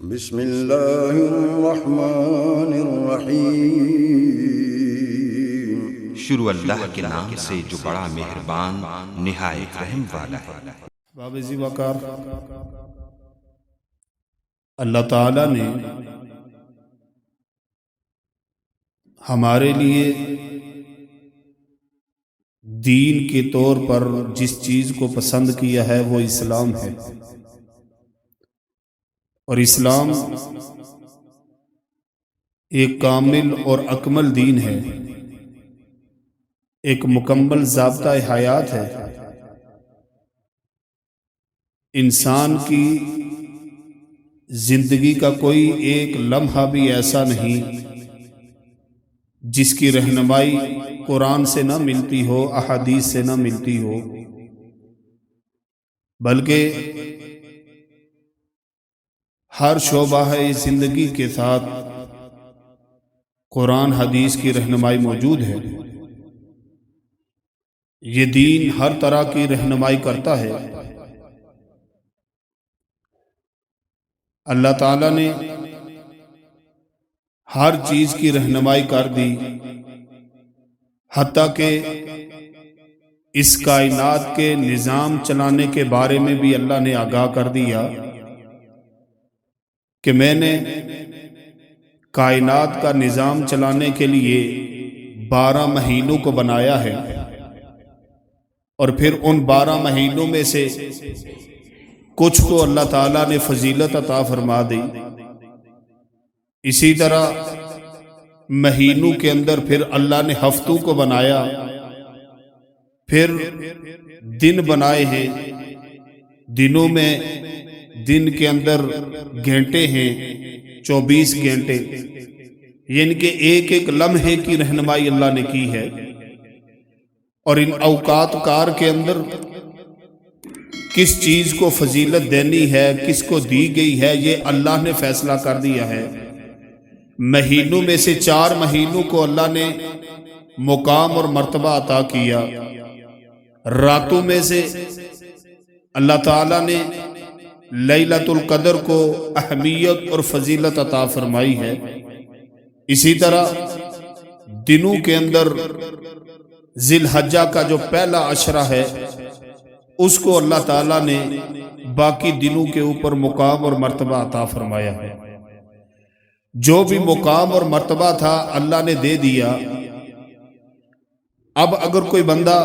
بسم اللہ الرحمن الرحیم۔ شروع اللہ کے نام سے جو بڑا مہربان نہایت رحم والا ہے۔ باب ذی وقار، اللہ تعالی نے ہمارے لیے دین کے طور پر جس چیز کو پسند کیا ہے وہ اسلام ہے، اور اسلام ایک کامل اور اکمل دین ہے، ایک مکمل ضابطہ حیات ہے۔ انسان کی زندگی کا کوئی ایک لمحہ بھی ایسا نہیں جس کی رہنمائی قرآن سے نہ ملتی ہو، احادیث سے نہ ملتی ہو، بلکہ ہر شعبہ زندگی کے ساتھ قرآن حدیث کی رہنمائی موجود ہے۔ یہ دین ہر طرح کی رہنمائی کرتا ہے۔ اللہ تعالیٰ نے ہر چیز کی رہنمائی کر دی، حتیٰ کہ اس کائنات کے نظام چلانے کے بارے میں بھی اللہ نے آگاہ کر دیا کہ میں نے کائنات کا نظام چلانے کے لیے 12 مہینوں کو بنایا ہے، اور پھر ان 12 مہینوں میں سے کچھ کو اللہ تعالیٰ نے فضیلت عطا فرما دی۔ اسی طرح مہینوں کے اندر پھر اللہ نے ہفتوں کو بنایا، پھر دن بنائے ہیں، دنوں میں دن کے اندر گھنٹے ہیں 24 گھنٹے، یعنی کہ ایک ایک لمحے کی رہنمائی اللہ نے کی ہے۔ اور ان اوقات کار کے اندر کس چیز کو فضیلت دینی ہے، کس کو دی گئی ہے، یہ اللہ نے فیصلہ کر دیا ہے۔ مہینوں میں سے 4 مہینوں کو اللہ نے مقام اور مرتبہ عطا کیا، راتوں میں سے اللہ تعالیٰ نے لیلۃ القدر کو اہمیت اور فضیلت عطا فرمائی ہے۔ اسی طرح دنوں کے اندر ذی الحجہ کا جو پہلا عشرہ ہے اس کو اللہ تعالیٰ نے باقی دنوں کے اوپر مقام اور مرتبہ عطا فرمایا ہے۔ جو بھی مقام اور مرتبہ تھا اللہ نے دے دیا۔ اب اگر کوئی بندہ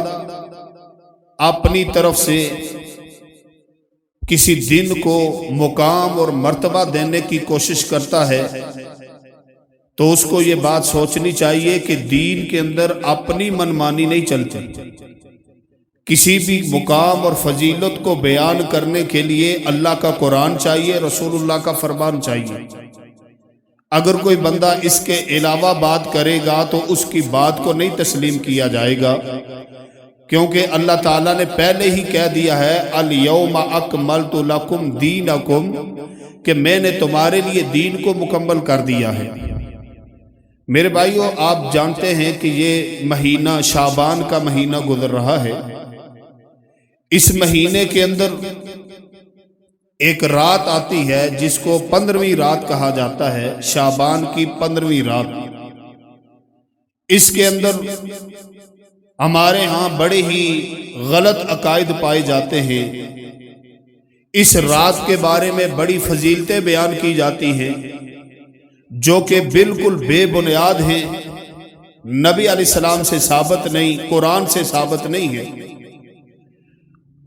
اپنی طرف سے کسی دن کو مقام اور مرتبہ دینے کی کوشش کرتا ہے تو اس کو یہ بات سوچنی چاہیے کہ دین کے اندر اپنی منمانی نہیں چلتی۔ کسی بھی مقام اور فضیلت کو بیان کرنے کے لیے اللہ کا قرآن چاہیے، رسول اللہ کا فرمان چاہیے۔ اگر کوئی بندہ اس کے علاوہ بات کرے گا تو اس کی بات کو نہیں تسلیم کیا جائے گا، کیونکہ اللہ تعالیٰ نے پہلے ہی کہہ دیا ہے الیوم اکملت لکم دینکم، کہ میں نے تمہارے لیے دین کو مکمل کر دیا ہے۔ میرے بھائیو، آپ جانتے ہیں کہ یہ مہینہ شعبان کا مہینہ گزر رہا ہے۔ اس مہینے کے اندر ایک رات آتی ہے جس کو 15ویں رات کہا جاتا ہے، شعبان کی 15ویں رات۔ اس کے اندر ہمارے ہاں بڑے ہی غلط عقائد پائے جاتے ہیں۔ اس رات کے بارے میں بڑی فضیلتیں بیان کی جاتی ہیں جو کہ بالکل بے بنیاد ہیں، نبی علیہ السلام سے ثابت نہیں، قرآن سے ثابت نہیں ہے۔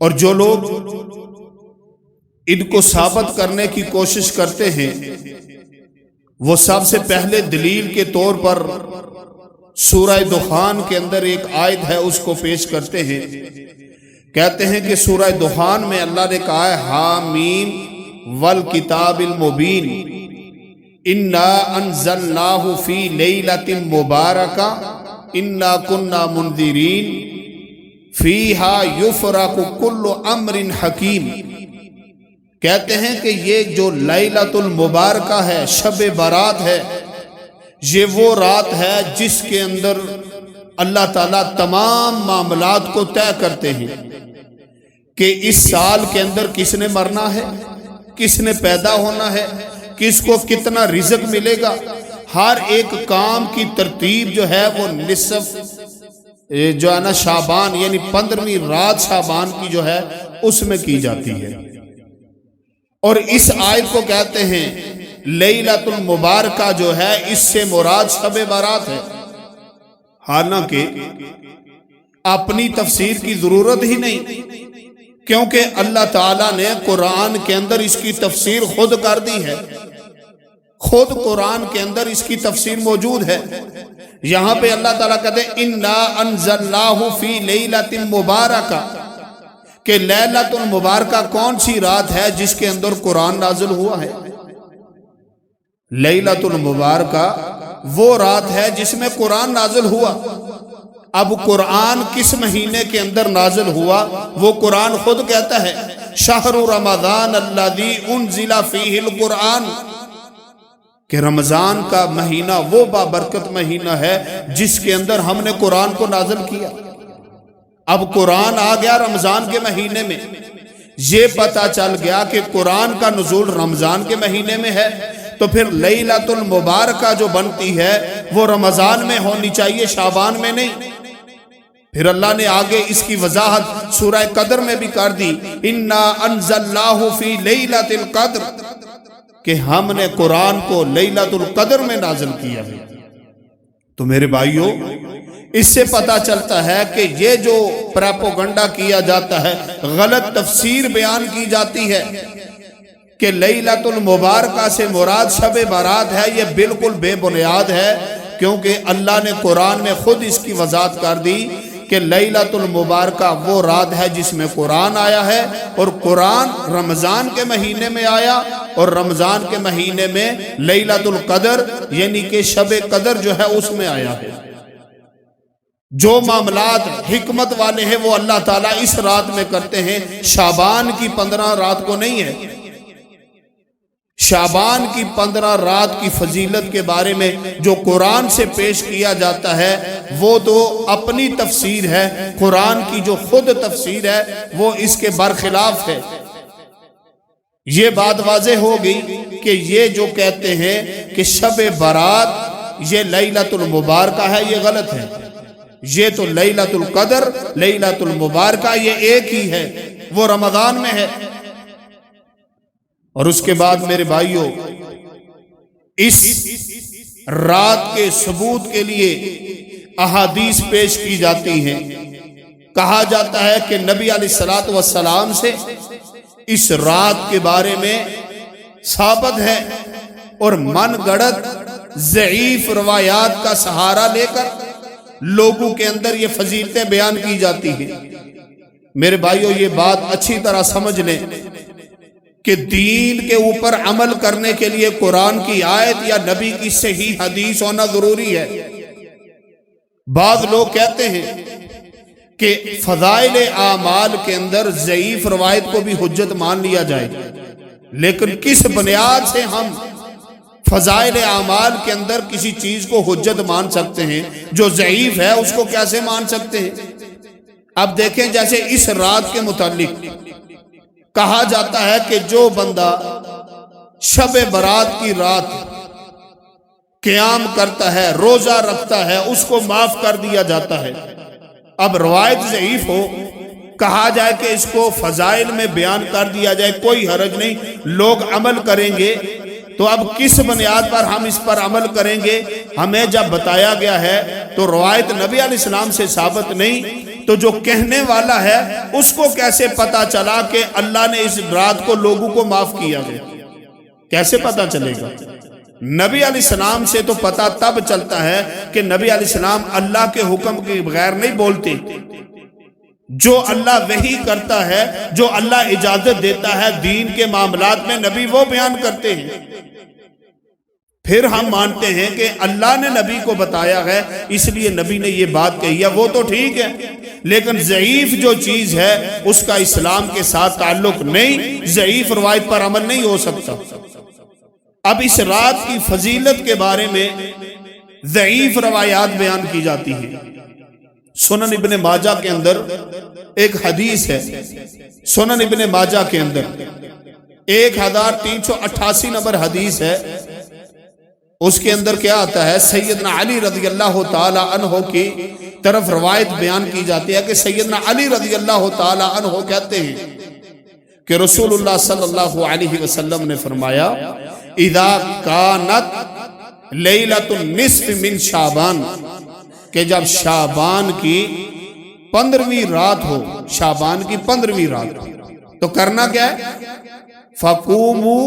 اور جو لوگ ان کو ثابت کرنے کی کوشش کرتے ہیں وہ سب سے پہلے دلیل کے طور پر سورہ دخان کے اندر ایک آیت ہے اس کو پیش کرتے ہیں۔ کہتے ہیں کہ سورہ دخان میں اللہ نے کہا ہے حامیم والکتاب المبین انا انزلناہ فی لیلۃ مبارکہ انا کنا منذرین فیہا یفرق کل امر حکیم۔ کہتے ہیں کہ یہ جو لیلۃ المبارکہ ہے، شب برات ہے، یہ وہ رات ہے جس کے اندر اللہ تعالیٰ تمام معاملات کو طے کرتے ہیں کہ اس سال کے اندر کس نے مرنا ہے، کس نے پیدا ہونا ہے، کس کو کتنا رزق ملے گا، ہر ایک کام کی ترتیب جو ہے وہ نصف جو ہے نا شعبان یعنی 15ویں رات شعبان کی جو ہے اس میں کی جاتی ہے۔ اور اس آیت کو کہتے ہیں لیلۃ المبارکہ، جو ہے اس سے مراد شب برات ہے۔ حالانکہ اپنی تفسیر کی ضرورت ہی نہیں، کیونکہ اللہ تعالیٰ نے قرآن کے اندر اس کی تفسیر خود کر دی ہے، خود قرآن کے اندر اس کی تفسیر موجود ہے۔ یہاں پہ اللہ تعالیٰ کہتے ہیں انا انزلناہ فی لیلۃ مبارکہ، کہ لیلۃ المبارکہ کون سی رات ہے جس کے اندر قرآن نازل ہوا ہے؟ لیلۃ المبارکہ وہ رات ہے جس میں قرآن نازل ہوا۔ اب قرآن کس مہینے کے اندر نازل ہوا؟ وہ قرآن خود کہتا ہے شہر رمضان الذی انزل فیہ القرآن، کہ رمضان کا مہینہ وہ بابرکت مہینہ ہے جس کے اندر ہم نے قرآن کو نازل کیا۔ اب قرآن آ گیا رمضان کے مہینے میں، یہ پتہ چل گیا کہ قرآن کا نزول رمضان کے مہینے میں ہے، تو پھر لیلۃ المبارکہ جو بنتی ہے وہ رمضان میں ہونی چاہیے، شعبان میں نہیں۔ پھر اللہ نے آگے اس کی وضاحت سورہ قدر میں بھی کر دی انا انزلناہ فی لیلۃ القدر، کہ ہم نے قرآن کو لیلۃ القدر میں نازل کیا ہے۔ تو میرے بھائیوں، اس سے پتہ چلتا ہے کہ یہ جو پراپوگنڈا کیا جاتا ہے، غلط تفسیر بیان کی جاتی ہے کہ لیلۃ المبارکہ سے مراد شب برات ہے، یہ بالکل بے بنیاد ہے، کیونکہ اللہ نے قرآن میں خود اس کی وضاحت کر دی کہ لیلۃ المبارکہ وہ رات ہے جس میں قرآن آیا ہے، اور قرآن رمضان کے مہینے میں آیا، اور رمضان کے مہینے میں لیلۃ القدر یعنی کہ شب قدر جو ہے اس میں آیا ہے۔ جو معاملات حکمت والے ہیں وہ اللہ تعالیٰ اس رات میں کرتے ہیں، شعبان کی 15 رات کو نہیں ہے۔ شعبان کی 15 رات کی فضیلت کے بارے میں جو قرآن سے پیش کیا جاتا ہے وہ تو اپنی تفسیر ہے، قرآن کی جو خود تفسیر ہے وہ اس کے برخلاف ہے۔ یہ بات واضح ہو گئی کہ یہ جو کہتے ہیں کہ شب برات یہ لیلۃ المبارکہ ہے، یہ غلط ہے۔ یہ تو لیلۃ القدر، لیلۃ المبارکہ یہ ایک ہی ہے، وہ رمضان میں ہے۔ اور اس کے بعد میرے بھائیوں، اس رات کے ثبوت کے لیے احادیث پیش کی جاتی ہیں۔ کہا جاتا ہے کہ نبی علیہ الصلوۃ والسلام سے اس رات کے بارے میں ثابت ہے، اور من گڑت ضعیف روایات کا سہارا لے کر لوگوں کے اندر یہ فضیلتیں بیان کی جاتی ہیں۔ میرے بھائیوں، یہ بات اچھی طرح سمجھ لیں کہ دین کے اوپر عمل کرنے کے لیے قرآن کی آیت یا نبی کی صحیح حدیث ہونا ضروری ہے۔ بعض لوگ کہتے ہیں کہ فضائل اعمال کے اندر ضعیف روایت کو بھی حجت مان لیا جائے، لیکن کس بنیاد سے ہم فضائل اعمال کے اندر کسی چیز کو حجت مان سکتے ہیں؟ جو ضعیف ہے اس کو کیسے مان سکتے ہیں؟ اب دیکھیں، جیسے اس رات کے متعلق کہا جاتا ہے کہ جو بندہ شب برات کی رات قیام کرتا ہے، روزہ رکھتا ہے، اس کو معاف کر دیا جاتا ہے۔ اب روایت ضعیف ہو، کہا جائے کہ اس کو فضائل میں بیان کر دیا جائے، کوئی حرج نہیں، لوگ عمل کریں گے، تو اب کس بنیاد پر ہم اس پر عمل کریں گے؟ ہمیں جب بتایا گیا ہے تو روایت نبی علیہ السلام سے ثابت نہیں، تو جو کہنے والا ہے اس کو کیسے پتا چلا کہ اللہ نے اس رات کو لوگوں کو معاف کیا ہے؟ کیسے پتا چلے گا؟ نبی علیہ السلام سے تو پتا تب چلتا ہے کہ نبی علیہ السلام اللہ کے حکم کے بغیر نہیں بولتے۔ جو اللہ وحی کرتا ہے، جو اللہ اجازت دیتا ہے دین کے معاملات میں، نبی وہ بیان کرتے ہیں۔ پھر ہم مانتے ہیں کہ اللہ نے نبی کو بتایا ہے اس لیے نبی نے یہ بات کہی ہے، وہ تو ٹھیک ہے، لیکن ضعیف جو چیز ہے اس کا اسلام کے ساتھ تعلق نہیں، ضعیف روایت پر عمل نہیں ہو سکتا۔ اب اس رات کی فضیلت کے بارے میں ضعیف روایات بیان کی جاتی ہیں۔ سنن ابن ماجہ کے اندر ایک حدیث ہے، سنن ابن ماجہ کے اندر 1388 نمبر حدیث ہے، اس کے اندر کیا آتا ہے؟ سیدنا علی رضی اللہ تعالی عنہ کی طرف روایت بیان کی جاتی ہے کہ سیدنا علی رضی اللہ تعالی عنہ کہتے ہیں کہ رسول اللہ صلی اللہ علیہ وسلم نے فرمایا اذا کانت لیلۃ النصف من شعبان، کہ جب شعبان کی 15ویں رات ہو، شعبان کی 15ویں رات ہو تو کرنا کیا ہے؟ فَقُومُوا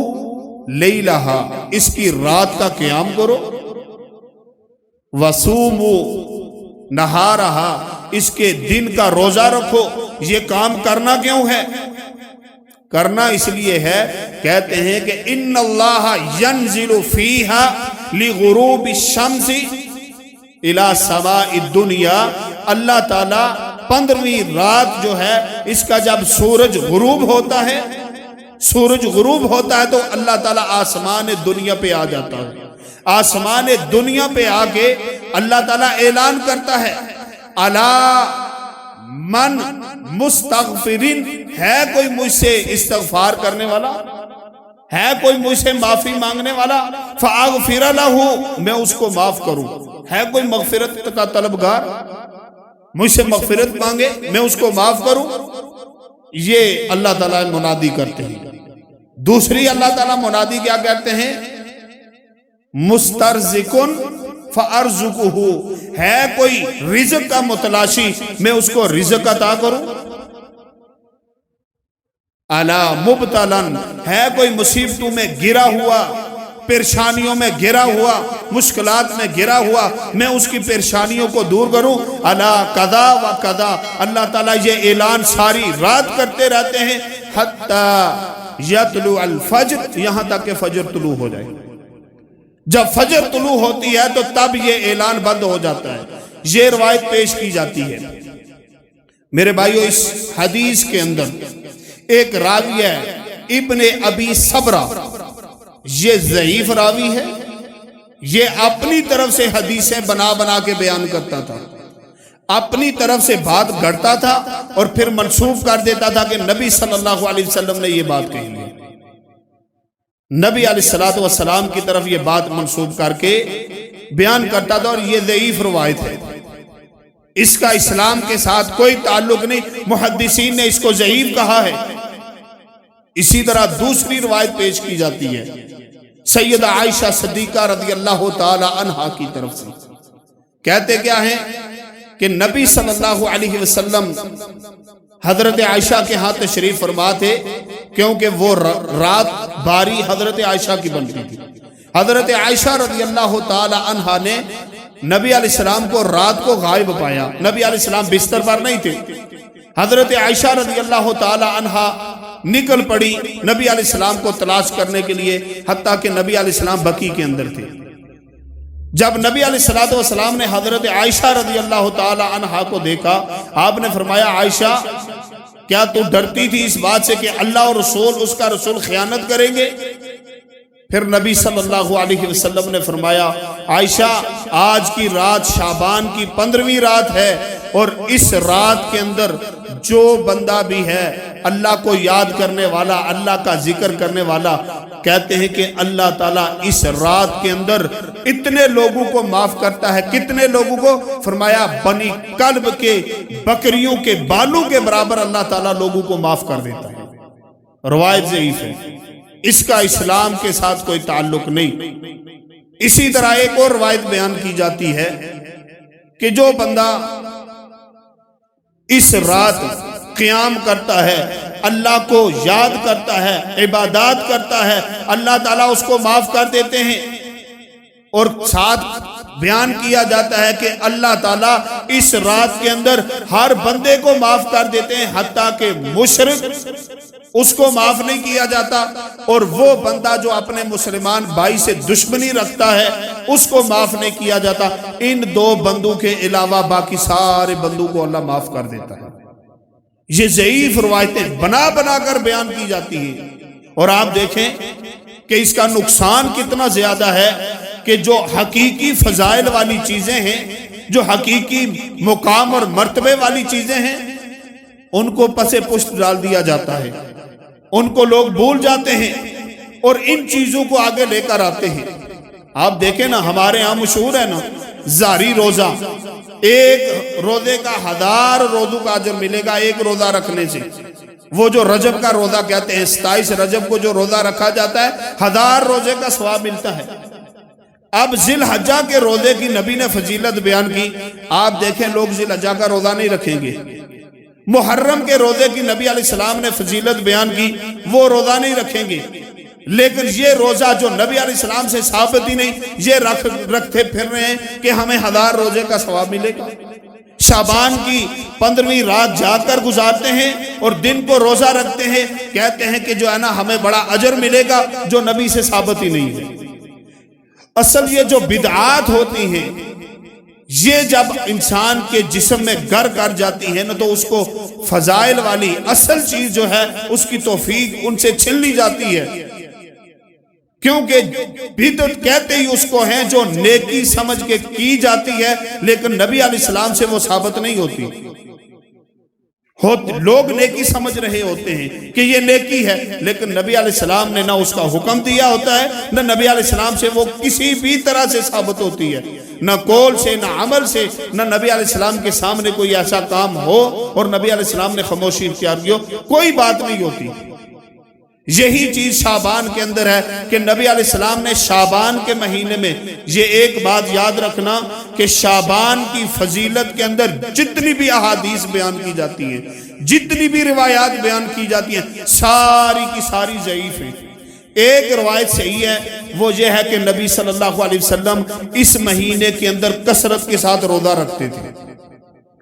لَيْلَهَا، اس کی رات کا قیام کرو، وَصُومُوا نَهَارَهَا، اس کے دن کا روزہ رکھو۔ یہ کام کرنا کیوں ہے؟ کرنا اس لیے ہے، کہتے ہیں کہ ان اللہ ينزل فیہا لغروب الشمس الى سماء الدنیا، اللہ تعالیٰ 15ویں رات جو ہے اس کا جب سورج غروب ہوتا ہے، سورج غروب ہوتا ہے تو اللہ تعالیٰ آسمان دنیا پہ آ جاتا ہے۔ آسمان دنیا پہ آ کے اللہ تعالیٰ اعلان کرتا ہے الا من مستغفرین، ہے کوئی مجھ سے استغفار کرنے والا، ہے کوئی مجھ سے معافی مانگنے والا، فاغفر لہ، میں اس کو معاف کروں۔ ہے کوئی مغفرت کا طلبگار، مجھ سے مغفرت مانگے میں اس کو معاف کروں۔ یہ اللہ تعالیٰ منادی کرتے ہیں۔ دوسری اللہ تعالیٰ منادی کیا کہتے ہیں؟ مسترزقن فارزقہ، ہے کوئی رزق کا متلاشی میں اس کو رزق عطا کروں۔ الا مبتلن، ہے کوئی مصیبتوں میں گرا ہوا، پریشانیوں میں گرا ہوا، مشکلات میں گرا ہوا، میں اس کی پریشانیوں کو دور کروں۔ الا قضا و قضا، اللہ تعالیٰ یہ اعلان ساری رات کرتے رہتے ہیں حتی یطلع الفجر، یہاں تک کہ فجر طلوع ہو جائے۔ جب فجر طلوع ہوتی ہے تو تب یہ اعلان بند ہو جاتا ہے۔ یہ روایت پیش کی جاتی ہے۔ میرے بھائیو، اس حدیث کے اندر ایک راوی ہے ابن ابی صبرہ، یہ ضعیف راوی ہے، یہ اپنی طرف سے حدیثیں بنا بنا کے بیان کرتا تھا، اپنی طرف سے بات گھڑتا تھا اور پھر منسوب کر دیتا تھا کہ نبی صلی اللہ علیہ وسلم نے یہ بات کہی ہے۔ نبی علیہ السلام کی طرف یہ بات منسوب کر کے بیان کرتا تھا، اور یہ ضعیف روایت ہے، اس کا اسلام کے ساتھ کوئی تعلق نہیں، محدثین نے اس کو ضعیف کہا ہے۔ اسی طرح دوسری روایت پیش کی جاتی ہے سیدہ عائشہ صدیقہ رضی اللہ تعالی عنہا کی طرف سے، کہتے کیا ہیں کہ نبی صلی اللہ علیہ وسلم حضرت عائشہ کے ہاں تشریف فرما تھے، کیونکہ وہ رات باری حضرت عائشہ کی بنتی تھی۔ حضرت عائشہ رضی اللہ تعالی عنہا نے نبی علیہ السلام کو رات کو غائب پایا، نبی علیہ السلام بستر پر نہیں تھے۔ حضرت عائشہ رضی اللہ تعالی عنہا نکل پڑی نبی علیہ السلام کو تلاش کرنے کے لیے، حتیٰ کہ نبی علیہ السلام بقی کے اندر تھے۔ جب نبی علیہ السلام نے حضرت عائشہ رضی اللہ تعالی عنہا کو دیکھا، آپ نے فرمایا عائشہ کیا تو ڈرتی تھی اس بات سے کہ اللہ اور رسول، اس کا رسول خیانت کریں گے؟ پھر نبی صلی اللہ علیہ وسلم نے فرمایا عائشہ آج کی رات شعبان کی 15ویں رات ہے، اور اس رات کے اندر جو بندہ بھی ہے اللہ کو یاد کرنے والا، اللہ کا ذکر کرنے والا، کہتے ہیں کہ اللہ تعالیٰ اس رات کے اندر اتنے لوگوں کو معاف کرتا ہے۔ کتنے لوگوں کو؟ فرمایا بنی کلب کے بکریوں کے بالوں کے برابر اللہ تعالیٰ لوگوں کو معاف کر دیتا ہے۔ روایت ضعیف ہے، اس کا اسلام کے ساتھ کوئی تعلق نہیں۔ اسی طرح ایک اور روایت بیان کی جاتی ہے کہ جو بندہ اس رات قیام کرتا ہے، اللہ کو یاد کرتا ہے، عبادات کرتا ہے، اللہ تعالیٰ اس کو معاف کر دیتے ہیں۔ اور ساتھ بیان کیا جاتا ہے کہ اللہ تعالیٰ اس رات کے اندر ہر بندے کو معاف کر دیتے ہیں، حتیٰ کہ مشرک اس کو معاف نہیں کیا جاتا، اور وہ بندہ جو اپنے مسلمان بھائی سے دشمنی رکھتا ہے اس کو معاف نہیں کیا جاتا۔ ان دو بندوں کے علاوہ باقی سارے بندوں کو اللہ معاف کر دیتا ہے۔ یہ ضعیف روایتیں بنا بنا کر بیان کی جاتی ہیں، اور آپ دیکھیں کہ اس کا نقصان کتنا زیادہ ہے کہ جو حقیقی فضائل والی چیزیں ہیں، جو حقیقی مقام اور مرتبے والی چیزیں ہیں، ان کو پس پشت ڈال دیا جاتا ہے، ان کو لوگ بھول جاتے ہیں اور ان چیزوں کو آگے لے کر آتے ہیں۔ آپ دیکھیں نا، ہمارے ہاں مشہور ہے نا زاری روزہ، ایک روزے کا 1000 روزوں کا اجر ملے گا ایک روزہ رکھنے سے۔ وہ جو رجب کا روزہ کہتے ہیں، 27 رجب کو جو روزہ رکھا جاتا ہے 1000 روزے کا ثواب ملتا ہے۔ اب ذی الحجہ کے روزے کی نبی نے فضیلت بیان کی، آپ دیکھیں لوگ ذی الحجہ کا روزہ نہیں رکھیں گے۔ محرم کے روزے کی نبی علیہ السلام نے فضیلت بیان کی، وہ روزہ نہیں رکھیں گے۔ لیکن یہ روزہ جو نبی علیہ السلام سے ثابت ہی نہیں، یہ رکھتے پھر رہے ہیں کہ ہمیں 1000 روزے کا ثواب ملے گا۔ شعبان کی 15ویں رات جاگ کر گزارتے ہیں اور دن کو روزہ رکھتے ہیں، کہتے ہیں کہ جو ہے نا ہمیں بڑا اجر ملے گا، جو نبی سے ثابت ہی نہیں ہے۔ اصل یہ جو بدعات ہوتی ہیں، یہ جب انسان کے جسم میں گر کر جاتی ہے نا، تو اس کو فضائل والی اصل چیز جو ہے اس کی توفیق ان سے چھن لی جاتی ہے۔ کیونکہ بدعت کہتے ہی اس کو ہیں جو نیکی سمجھ کے کی جاتی ہے، لیکن نبی علیہ السلام سے وہ ثابت نہیں ہوتی۔ لوگ نیکی سمجھ رہے ہوتے ہیں کہ یہ نیکی ہے، لیکن نبی علیہ السلام نے نہ اس کا حکم دیا ہوتا ہے، نہ نبی علیہ السلام سے وہ کسی بھی طرح سے ثابت ہوتی ہے، نہ قول سے، نہ عمل سے، نہ نبی علیہ السلام کے سامنے کوئی ایسا کام ہو اور نبی علیہ السلام نے خاموشی اختیار کی ہو، کوئی بات نہیں ہوتی۔ یہی چیز شعبان کے اندر ہے کہ نبی علیہ السلام نے شعبان کے مہینے میں، یہ ایک بات یاد رکھنا کہ شعبان کی فضیلت کے اندر جتنی بھی احادیث بیان کی جاتی ہیں، جتنی بھی روایات بیان کی جاتی ہیں، ساری کی ساری ضعیف ہیں۔ ایک روایت صحیح ہے، وہ یہ ہے کہ نبی صلی اللہ علیہ وسلم اس مہینے کے اندر کثرت کے ساتھ روزہ رکھتے تھے،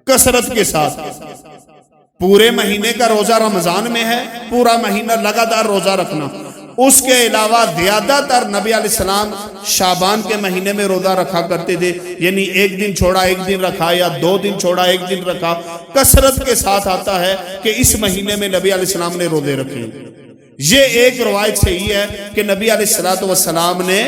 کثرت کے ساتھ۔ پورے مہینے کا روزہ رمضان میں ہے، پورا مہینہ لگاتار روزہ رکھنا۔ اس کے علاوہ زیادہ تر نبی علیہ السلام شعبان کے مہینے میں روزہ رکھا کرتے تھے، یعنی ایک دن چھوڑا ایک دن رکھا، یا 2 دن چھوڑا ایک دن رکھا۔ کثرت کے ساتھ آتا ہے کہ اس مہینے میں نبی علیہ السلام نے روزے رکھے۔ یہ ایک روایت صحیح ہے کہ نبی علیہ السلام نے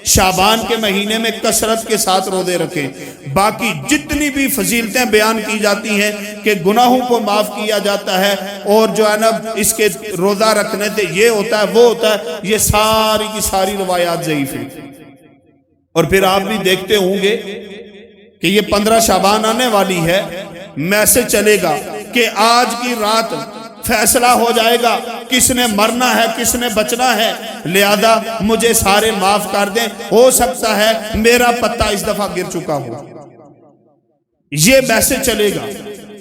شعبان کے مہینے میں کثرت کے ساتھ روزے رکھے۔ باقی جتنی بھی فضیلتیں بیان کی جاتی ہیں کہ گناہوں کو معاف کیا جاتا ہے اور جو ہے نا اس کے روزہ رکھنے سے یہ ہوتا ہے وہ ہوتا ہے، یہ ساری کی ساری روایات ضعیف ہیں۔ اور پھر آپ بھی دیکھتے ہوں گے کہ یہ 15 شعبان آنے والی ہے، میسج چلے گا کہ آج کی رات فیصلہ ہو جائے گا کس نے مرنا ہے کس نے بچنا ہے، لہذا مجھے سارے معاف کر دیں، ہو سکتا ہے میرا پتہ اس دفعہ گر چکا ہو۔ یہ میسج چلے گا۔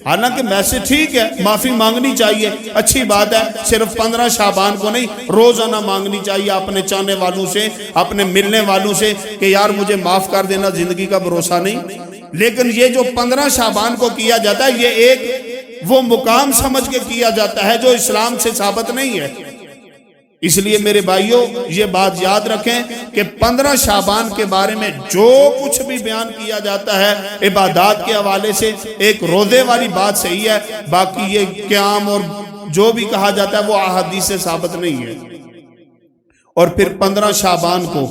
حالانکہ میسج ٹھیک ہے، معافی مانگنی چاہیے، اچھی بات ہے، صرف 15 شعبان کو نہیں، روزانہ مانگنی چاہیے اپنے چاہنے والوں سے، اپنے ملنے والوں سے کہ یار مجھے معاف کر دینا، زندگی کا بھروسہ نہیں۔ لیکن یہ جو 15 شعبان کو کیا جاتا ہے، یہ ایک وہ مقام سمجھ کے کیا جاتا ہے جو اسلام سے ثابت نہیں ہے۔ اس لیے میرے بھائیوں یہ بات یاد رکھیں کہ 15 شعبان کے بارے میں جو کچھ بھی بیان کیا جاتا ہے عبادات کے حوالے سے، ایک روزے والی بات صحیح ہے، باقی یہ قیام اور جو بھی کہا جاتا ہے وہ احادیث سے ثابت نہیں ہے۔ اور پھر 15 شعبان کو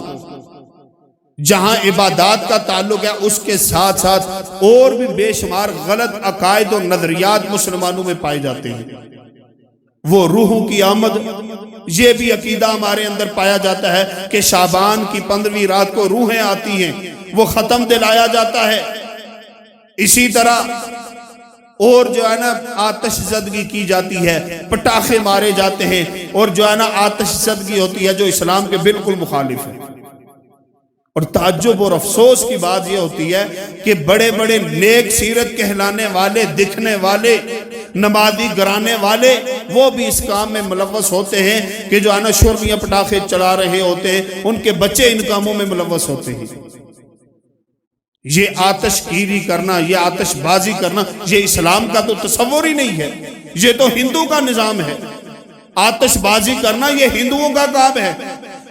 جہاں عبادات کا تعلق ہے، اس کے ساتھ ساتھ اور بھی بے شمار غلط عقائد اور نظریات مسلمانوں میں پائے جاتے ہیں۔ وہ روحوں کی آمد، یہ بھی عقیدہ ہمارے اندر پایا جاتا ہے کہ شعبان کی 15ویں رات کو روحیں آتی ہیں، وہ ختم دلایا جاتا ہے۔ اسی طرح اور جو ہے نا آتش زدگی کی جاتی ہے، پٹاخے مارے جاتے ہیں، اور جو ہے نا آتش زدگی ہوتی ہے جو اسلام کے بالکل مخالف ہے۔ اور تعجب اور افسوس کی بات یہ ہوتی ہے کہ بڑے بڑے نیک سیرت کہلانے والے، دکھنے والے، نمازی گرانے والے، وہ بھی اس کام میں ملوث ہوتے ہیں کہ جو ہے نا شرمیاں پٹاخے چلا رہے ہوتے ہیں، ان کے بچے ان کاموں میں ملوث ہوتے ہیں۔ یہ آتش گیری کرنا، یہ آتش بازی کرنا، یہ اسلام کا تو تصور ہی نہیں ہے، یہ تو ہندو کا نظام ہے۔ آتش بازی کرنا یہ ہندوؤں کا کام ہے،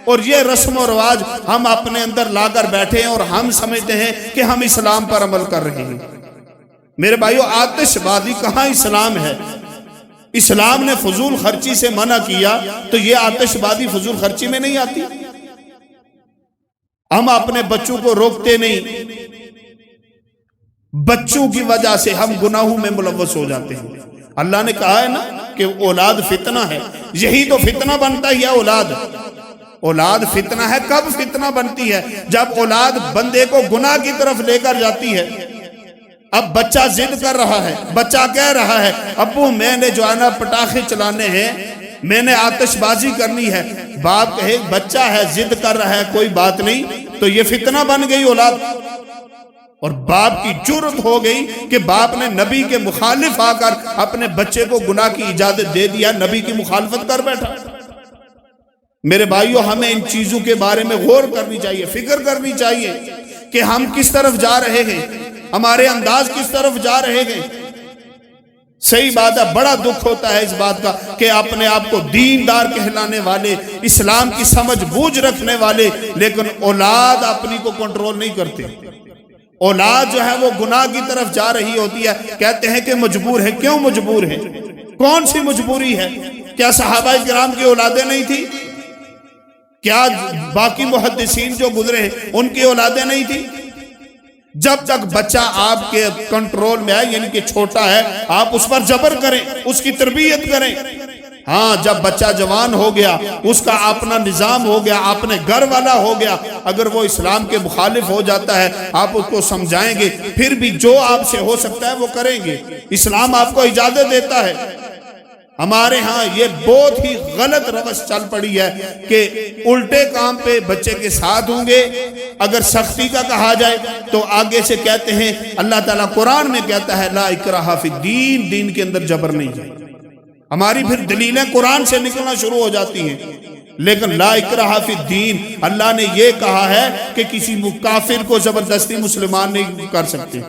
اور یہ رسم و رواج ہم اپنے اندر لا کر بیٹھے ہیں اور ہم سمجھتے ہیں کہ ہم اسلام پر عمل کر رہے ہیں۔ میرے بھائیو، آتش بازی کہاں اسلام ہے؟ اسلام نے فضول خرچی سے منع کیا، تو یہ آتش بازی فضول خرچی میں نہیں آتی؟ ہم اپنے بچوں کو روکتے نہیں، بچوں کی وجہ سے ہم گناہوں میں ملوث ہو جاتے ہیں۔ اللہ نے کہا ہے نا کہ اولاد فتنہ ہے، یہی تو فتنہ بنتا ہی ہے اولاد۔ اولاد فتنہ ہے، کب فتنہ بنتی ہے؟ جب اولاد بندے کو گناہ کی طرف لے کر جاتی ہے۔ اب بچہ ضد کر رہا ہے، بچہ کہہ رہا ہے ابو میں نے جو ہے نا پٹاخے چلانے ہیں، میں نے آتش بازی کرنی ہے، باپ کہے بچہ ہے ضد کر رہا ہے کوئی بات نہیں، تو یہ فتنہ بن گئی اولاد۔ اور باپ کی جرت ہو گئی کہ باپ نے نبی کے مخالف آ کر اپنے بچے کو گناہ کی اجازت دے دیا، نبی کی مخالفت کر بیٹھا۔ میرے بھائیو ہمیں ان چیزوں کے بارے میں غور کرنی چاہیے، فکر کرنی چاہیے کہ ہم کس طرف جا رہے ہیں، ہمارے انداز کس طرف جا رہے ہیں۔ صحیح بات ہے، بڑا دکھ ہوتا ہے اس بات کا کہ اپنے آپ کو دیندار کہلانے والے، اسلام کی سمجھ بوجھ رکھنے والے، لیکن اولاد اپنی کو کنٹرول نہیں کرتے۔ اولاد جو ہے وہ گناہ کی طرف جا رہی ہوتی ہے، کہتے ہیں کہ مجبور ہے۔ کیوں مجبور ہے؟ کون سی مجبوری ہے؟ کیا صحابہ کرام کی اولادیں نہیں تھی؟ کیا باقی محدثین جو گزرے ہیں ان کی اولادیں نہیں تھی؟ جب تک بچہ آپ کے کنٹرول میں ہے، یعنی کہ چھوٹا ہے، آپ اس پر جبر کریں، اس کی تربیت کریں۔ ہاں جب بچہ جوان ہو گیا، اس کا اپنا نظام ہو گیا، اپنے گھر والا ہو گیا، اگر وہ اسلام کے مخالف ہو جاتا ہے آپ اس کو سمجھائیں گے، پھر بھی جو آپ سے ہو سکتا ہے وہ کریں گے، اسلام آپ کو اجازت دیتا ہے۔ ہمارے ہاں یہ بہت ہی غلط روش چل پڑی ہے کہ الٹے کام پہ بچے کے ساتھ ہوں گے۔ اگر سختی کا کہا جائے تو آگے سے کہتے ہیں اللہ تعالیٰ قرآن میں کہتا ہے لا اکراہ فی الدین، دین کے اندر جبر نہیں ہے۔ ہماری پھر دلیلیں قرآن سے نکلنا شروع ہو جاتی ہیں، لیکن لا اکراہ فی الدین اللہ نے یہ کہا ہے کہ کسی کافر کو زبردستی مسلمان نہیں کر سکتے،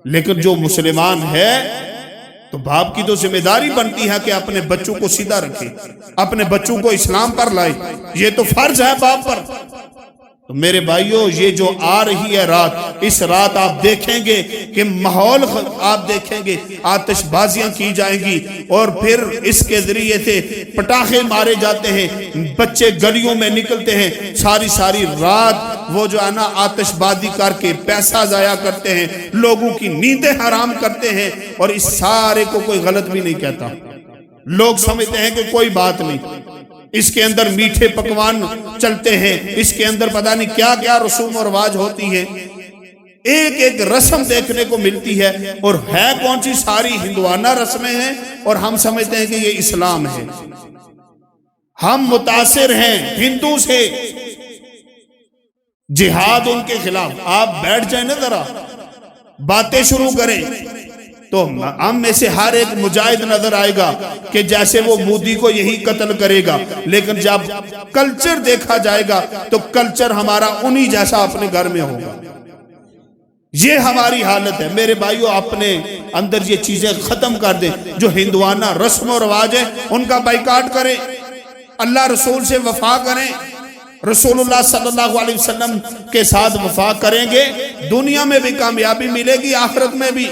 لیکن جو مسلمان ہے تو باپ کی تو ذمہ داری بنتی ہے کہ اپنے بچوں کو سیدھا رکھے، اپنے بچوں کو اسلام پر لائے، یہ تو فرض ہے باپ پر۔ تو میرے بھائیوں یہ جو آ رہی ہے رات، اس رات آپ دیکھیں گے کہ ماحول آپ دیکھیں گے، آتش بازیاں کی جائیں گی اور پھر اس کے ذریعے سے پٹاخے مارے جاتے ہیں، بچے گلیوں میں نکلتے ہیں، ساری رات وہ جو ہے نا آتش بازی کر کے پیسہ ضائع کرتے ہیں، لوگوں کی نیندیں حرام کرتے ہیں، اور اس سارے کو کوئی غلط بھی نہیں کہتا۔ لوگ سمجھتے ہیں کہ کوئی بات نہیں، اس کے اندر میٹھے پکوان چلتے ہیں، اس کے اندر پتہ نہیں کیا کیا رسوم و رواج ہوتی ہیں، ایک ایک رسم دیکھنے کو ملتی ہے، اور ہے کون سی ساری ہندوانہ رسمیں ہیں، اور ہم سمجھتے ہیں کہ یہ اسلام ہے۔ ہم متاثر ہیں ہندو سے، جہاد ان کے خلاف۔ آپ بیٹھ جائیں نا ذرا، باتیں شروع کریں تو ہم میں سے ہر ایک مجاہد نظر آئے گا کہ جیسے وہ مودی کو یہی قتل کرے گا، لیکن جب کلچر دیکھا جائے گا تو کلچر ہمارا انہی جیسا اپنے گھر میں ہوگا۔ یہ ہماری حالت ہے۔ میرے بھائیو اپنے اندر یہ چیزیں ختم کر دیں، جو ہندوانہ رسم و رواج ہیں ان کا بائیکاٹ کریں، اللہ رسول سے وفا کریں، رسول اللہ صلی اللہ علیہ وسلم کے ساتھ وفا کریں گے، دنیا میں بھی کامیابی ملے گی، آخرت میں بھی۔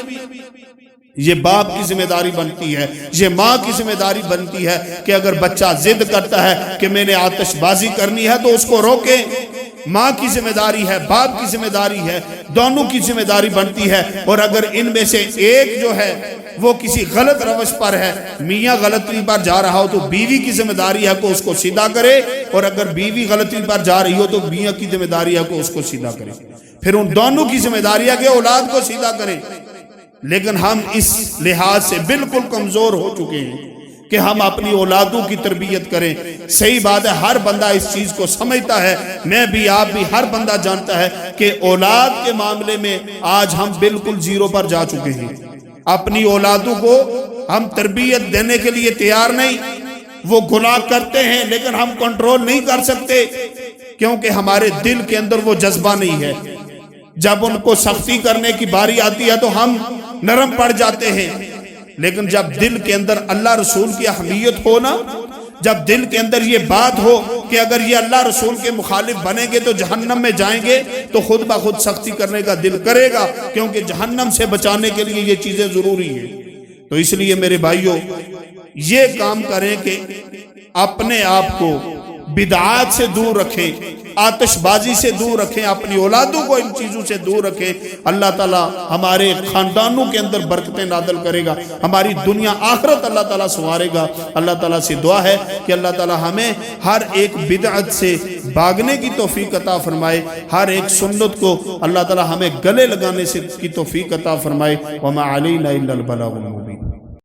یہ باپ کی ذمہ داری بنتی ہے، یہ ماں کی ذمہ داری بنتی ہے کہ اگر بچہ ضد کرتا ہے کہ میں نے آتش بازی کرنی ہے تو اس کو روکیں۔ ماں کی ذمہ داری ہے، باپ کی ذمہ داری ہے، دونوں کی ذمہ داری بنتی ہے۔ اور اگر ان میں سے ایک جو ہے وہ کسی غلط روش پر ہے، میاں غلطی پر جا رہا ہو تو بیوی کی ذمہ داری ہے کہ اس کو سیدھا کرے، اور اگر بیوی غلطی پر جا رہی ہو تو میاں کی ذمہ داری ہے کہ اس کو سیدھا کرے۔ پھر ان دونوں کی ذمہ داری ہے کہ اولاد کو سیدھا کریں۔ لیکن ہم اس لحاظ سے بالکل کمزور ہو چکے ہیں کہ ہم اپنی اولادوں کی تربیت کریں۔ صحیح بات ہے، ہر بندہ اس چیز کو سمجھتا ہے، میں بھی آپ بھی، ہر بندہ جانتا ہے کہ اولاد کے معاملے میں آج ہم بالکل زیرو پر جا چکے ہیں۔ اپنی اولادوں کو ہم تربیت دینے کے لیے تیار نہیں، وہ گناہ کرتے ہیں لیکن ہم کنٹرول نہیں کر سکتے، کیونکہ ہمارے دل کے اندر وہ جذبہ نہیں ہے۔ جب ان کو سختی کرنے کی باری آتی ہے تو ہم نرم پڑ جاتے ہیں، لیکن جب دل کے اندر اللہ رسول کی اہمیت ہو نا، جب دل کے اندر یہ بات ہو کہ اگر یہ اللہ رسول کے مخالف بنیں گے تو جہنم میں جائیں گے، تو خود بخود سختی کرنے کا دل کرے گا، کیونکہ جہنم سے بچانے کے لیے یہ چیزیں ضروری ہیں۔ تو اس لیے میرے بھائیوں یہ کام کریں کہ اپنے آپ کو بدعات سے دور رکھیں، آتش بازی سے دور رکھیں، اپنی اولادوں کو ان چیزوں سے دور رکھیں، اللہ تعالیٰ ہمارے خاندانوں کے اندر برکتیں نازل کرے گا، ہماری دنیا آخرت اللہ تعالیٰ سنوارے گا۔ اللہ تعالیٰ سے دعا ہے کہ اللہ تعالیٰ ہمیں ہر ایک بدعت سے بھاگنے کی توفیق عطا فرمائے، ہر ایک سنت کو اللہ تعالیٰ ہمیں گلے لگانے سے کی توفیق عطا فرمائے۔ وما علینا الا البلاغ المبین۔